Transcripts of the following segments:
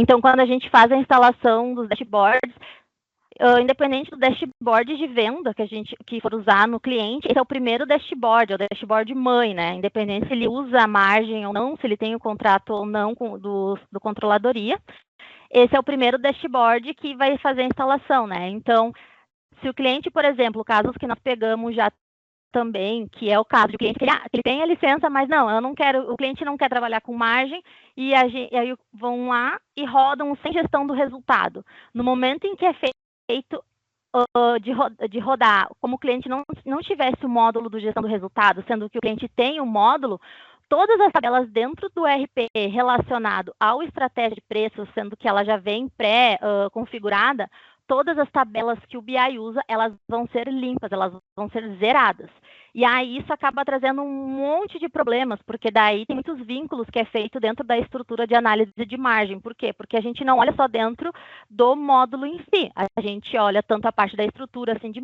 Então, quando a gente faz a instalação dos dashboards, independente do dashboard de venda que for usar no cliente, esse é o primeiro dashboard, é o dashboard mãe, né? Independente se ele usa a margem ou não, se ele tem o contrato ou não do controladoria, esse é o primeiro dashboard que vai fazer a instalação, né? Então, se o cliente, por exemplo, casos que nós pegamos já também, que é o caso de cliente que ele tem a licença, mas não, eu não quero, o cliente não quer trabalhar com margem, e aí vão lá e rodam sem gestão do resultado. No momento em que é feito de rodar, como o cliente não tivesse o módulo do gestão do resultado, sendo que o cliente tem o módulo, todas as tabelas dentro do RP relacionado ao estratégia de preços, sendo que ela já vem pré-configurada, todas as tabelas que o BI usa, elas vão ser limpas, elas vão ser zeradas. E aí isso acaba trazendo um monte de problemas, porque daí tem muitos vínculos que é feito dentro da estrutura de análise de margem. Por quê? Porque a gente não olha só dentro do módulo em si, a gente olha tanto a parte da estrutura assim de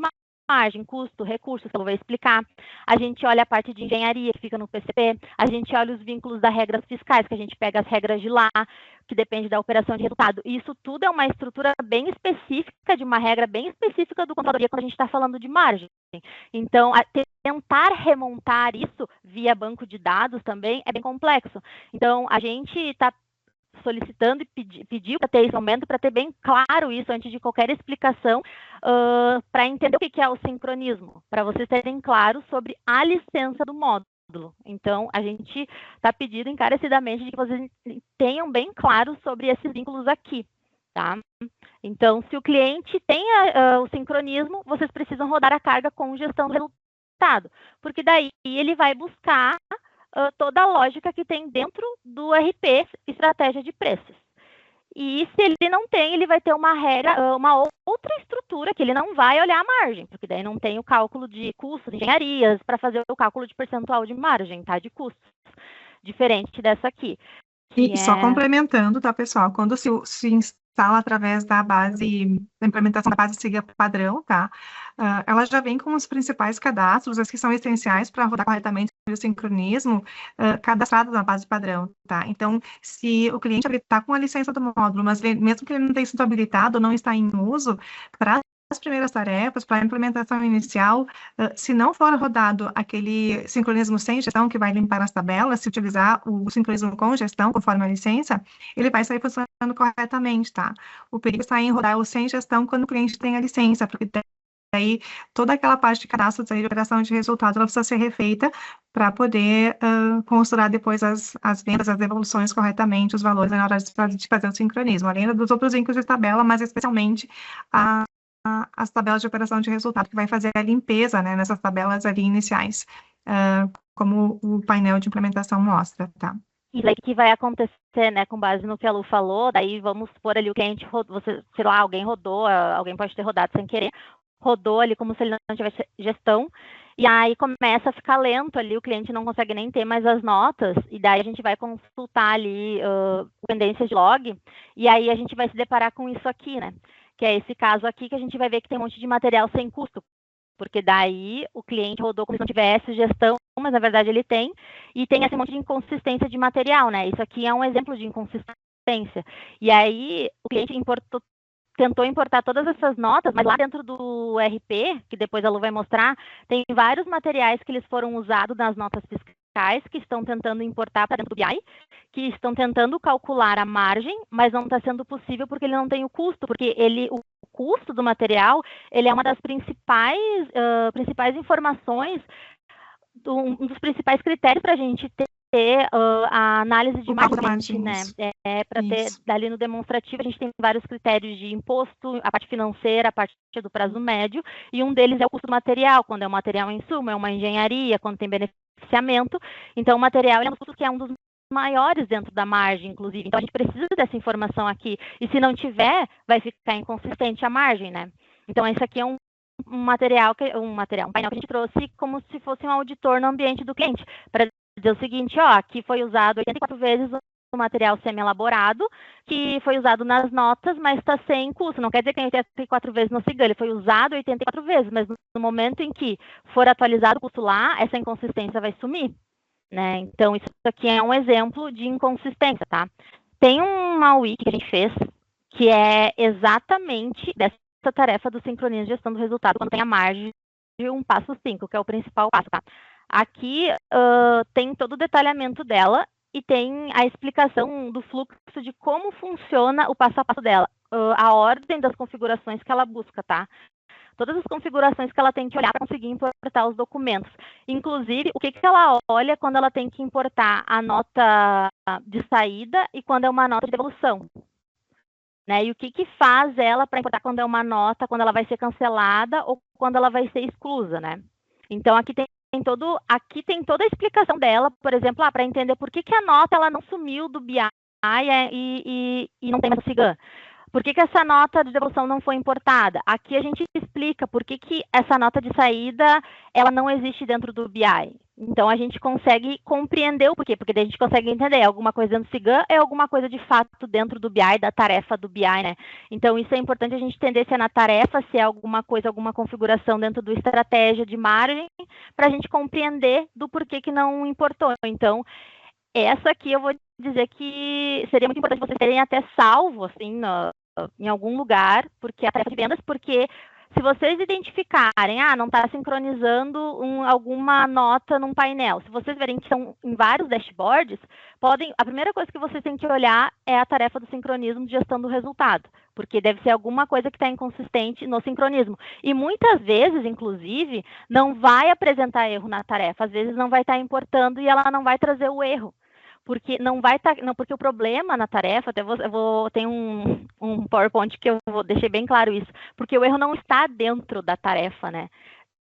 margem, custo, recursos, que eu vou explicar. A gente olha a parte de engenharia, que fica no PCP. A gente olha os vínculos das regras fiscais, que a gente pega as regras de lá, que depende da operação de resultado. E isso tudo é uma estrutura bem específica, de uma regra bem específica do controladoria, quando a gente está falando de margem. Então, tentar remontar isso via banco de dados também é bem complexo. Então, a gente está solicitando e pediu para ter esse momento, para ter bem claro isso antes de qualquer explicação, para entender o que é o sincronismo, para vocês terem claro sobre a licença do módulo. Então, a gente está pedindo encarecidamente de que vocês tenham bem claro sobre esses vínculos aqui, tá? Então, se o cliente tem o sincronismo, vocês precisam rodar a carga com gestão do resultado, porque daí ele vai buscar toda a lógica que tem dentro do RP, estratégia de preços. E se ele não tem, ele vai ter uma regra, uma outra estrutura que ele não vai olhar a margem, porque daí não tem o cálculo de custos, de engenharias, para fazer o cálculo de percentual de margem, tá? De custos, diferente dessa aqui. E só complementando, tá, pessoal? Quando se instala através da base, da implementação da base Siga Padrão, tá? Ela já vem com os principais cadastros, as que são essenciais para rodar corretamente o sincronismo, cadastrado na base padrão, tá? Então, se o cliente está com a licença do módulo, mas mesmo que ele não tenha sido habilitado ou não está em uso, para as primeiras tarefas, para a implementação inicial, se não for rodado aquele sincronismo sem gestão, que vai limpar as tabelas, se utilizar o sincronismo com gestão, conforme a licença, ele vai sair funcionando corretamente, tá? O perigo está em rodar o sem gestão quando o cliente tem a licença, porque daí toda aquela parte de cadastro de operação de resultado, ela precisa ser refeita para poder considerar depois as vendas, as devoluções corretamente, os valores na hora de fazer o sincronismo, além dos outros vínculos de tabela, mas especialmente as tabelas de operação de resultado, que vai fazer a limpeza, né, nessas tabelas ali iniciais, como o painel de implementação mostra, tá? Isso aí que vai acontecer, né, com base no que a Lu falou, daí vamos pôr ali o cliente rodou, sei lá, alguém rodou, alguém pode ter rodado sem querer, rodou ali como se ele não tivesse gestão, e aí começa a ficar lento ali, o cliente não consegue nem ter mais as notas, e daí a gente vai consultar ali pendências de log, e aí a gente vai se deparar com isso aqui, né, que é esse caso aqui que a gente vai ver que tem um monte de material sem custo, porque daí o cliente rodou como se não tivesse gestão, mas na verdade ele tem, e tem esse monte de inconsistência de material, né? Isso aqui é um exemplo de inconsistência. E aí o cliente tentou importar todas essas notas, mas lá dentro do RP, que depois a Lu vai mostrar, tem vários materiais que eles foram usados nas notas fiscais, que estão tentando importar para dentro do BI, que estão tentando calcular a margem, mas não está sendo possível porque ele não tem o custo, porque o custo do material, ele é uma das principais informações, um dos principais critérios para a gente ter a análise de margem, né? Para ter dali no demonstrativo, a gente tem vários critérios de imposto, a parte financeira, a parte do prazo médio, e um deles é o custo do material, quando é um material em insumo, é uma engenharia, quando tem beneficiamento. Então, o material é um custo que é um dos maiores dentro da margem, inclusive. Então, a gente precisa dessa informação aqui. E se não tiver, vai ficar inconsistente a margem, né? Então, esse aqui é um painel que a gente trouxe como se fosse um auditor no ambiente do cliente, para dizer o seguinte, ó, aqui foi usado 84 vezes o material semi-elaborado, que foi usado nas notas, mas está sem custo. Não quer dizer que tem 84 vezes no SIGAN, ele foi usado 84 vezes, mas no momento em que for atualizado o custo lá, essa inconsistência vai sumir, né? Então, isso aqui é um exemplo de inconsistência, tá? Tem uma wiki que a gente fez que é exatamente dessa tarefa do sincronismo de gestão do resultado, quando tem a margem de um passo 5, que é o principal passo, tá? Aqui tem todo o detalhamento dela e tem a explicação do fluxo de como funciona o passo a passo dela, a ordem das configurações que ela busca, tá? Todas as configurações que ela tem que olhar para conseguir importar os documentos. Inclusive, o que ela olha quando ela tem que importar a nota de saída e quando é uma nota de devolução. Né? E o que faz ela para importar quando é uma nota, quando ela vai ser cancelada ou quando ela vai ser exclusa, né? Então, aqui tem toda a explicação dela, por exemplo, para entender por que a nota ela não sumiu do BI e não tem mais o CIGAN. Por que essa nota de devolução não foi importada? Aqui a gente explica por que essa nota de saída ela não existe dentro do BI. Então, a gente consegue compreender o porquê, porque daí a gente consegue entender, é alguma coisa dentro do CIGAN, é alguma coisa de fato dentro do BI, da tarefa do BI, né? Então, isso é importante a gente entender se é na tarefa, se é alguma coisa, alguma configuração dentro do estratégia de margem, para a gente compreender do porquê que não importou. Então, essa aqui eu vou dizer que seria muito importante vocês terem até salvo, assim, em algum lugar, porque a tarefa de vendas, porque se vocês identificarem, não está sincronizando alguma nota num painel, se vocês verem que são em vários dashboards, a primeira coisa que vocês têm que olhar é a tarefa do sincronismo de gestão do resultado, porque deve ser alguma coisa que está inconsistente no sincronismo. E muitas vezes, inclusive, não vai apresentar erro na tarefa, às vezes não vai estar importando e ela não vai trazer o erro. Porque não vai estar, porque o problema na tarefa, até tem um PowerPoint que eu deixei bem claro isso, porque o erro não está dentro da tarefa, né?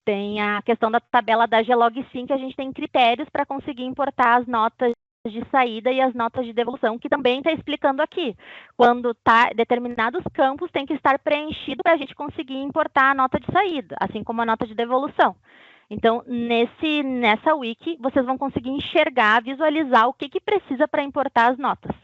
Tem a questão da tabela da glog.sim, que a gente tem critérios para conseguir importar as notas de saída e as notas de devolução, que também está explicando aqui. Quando determinados campos têm que estar preenchidos para a gente conseguir importar a nota de saída, assim como a nota de devolução. Então, nessa wiki, vocês vão conseguir enxergar, visualizar o que precisa para importar as notas.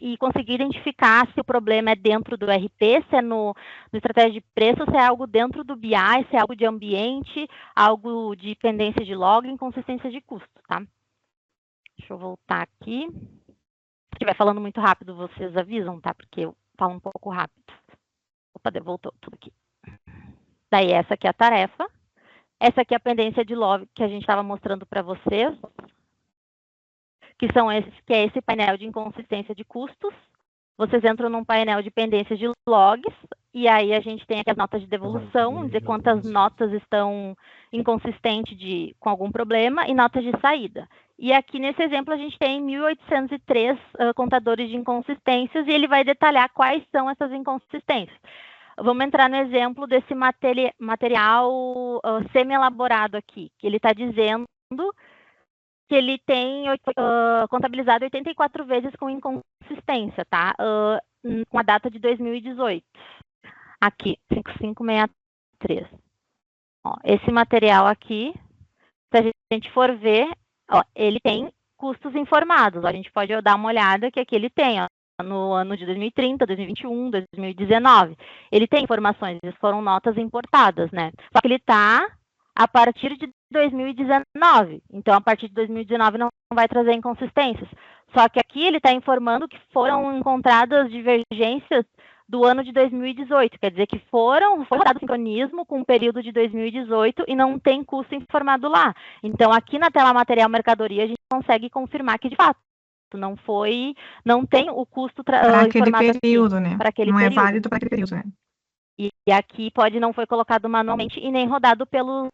E conseguir identificar se o problema é dentro do RP, se é no estratégia de preço, se é algo dentro do BI, se é algo de ambiente, algo de pendência de login, consistência de custo, tá? Deixa eu voltar aqui. Se estiver falando muito rápido, vocês avisam, tá? Porque eu falo um pouco rápido. Opa, voltou tudo aqui. Daí, essa aqui é a tarefa. Essa aqui é a pendência de log que a gente estava mostrando para vocês, que é esse painel de inconsistência de custos. Vocês entram num painel de pendência de logs, e aí a gente tem aqui as notas de devolução, dizer quantas notas estão inconsistentes com algum problema, e notas de saída. E aqui nesse exemplo a gente tem 1.803 contadores de inconsistências, e ele vai detalhar quais são essas inconsistências. Vamos entrar no exemplo desse material semi-elaborado aqui, que ele está dizendo que ele tem contabilizado 84 vezes com inconsistência, tá? Com a data de 2018. Aqui, 5563. Ó, esse material aqui, se a gente for ver, ele tem custos informados. A gente pode dar uma olhada que aqui ele tem, no ano de 2030, 2021, 2019. Ele tem informações, foram notas importadas, né? Só que ele está a partir de 2019. Então, a partir de 2019 não vai trazer inconsistências. Só que aqui ele está informando que foram encontradas divergências do ano de 2018. Quer dizer que foi rodado sincronismo com o período de 2018 e não tem custo informado lá. Então, aqui na tela material mercadoria, a gente consegue confirmar que, de fato, não tem o custo para aquele período, aqui, né? Para aquele não período. É válido para aquele período, né? E aqui não foi colocado manualmente e nem rodado pelos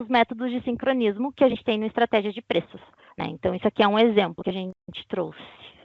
métodos de sincronismo que a gente tem no estratégia de preços, né? Então, isso aqui é um exemplo que a gente trouxe.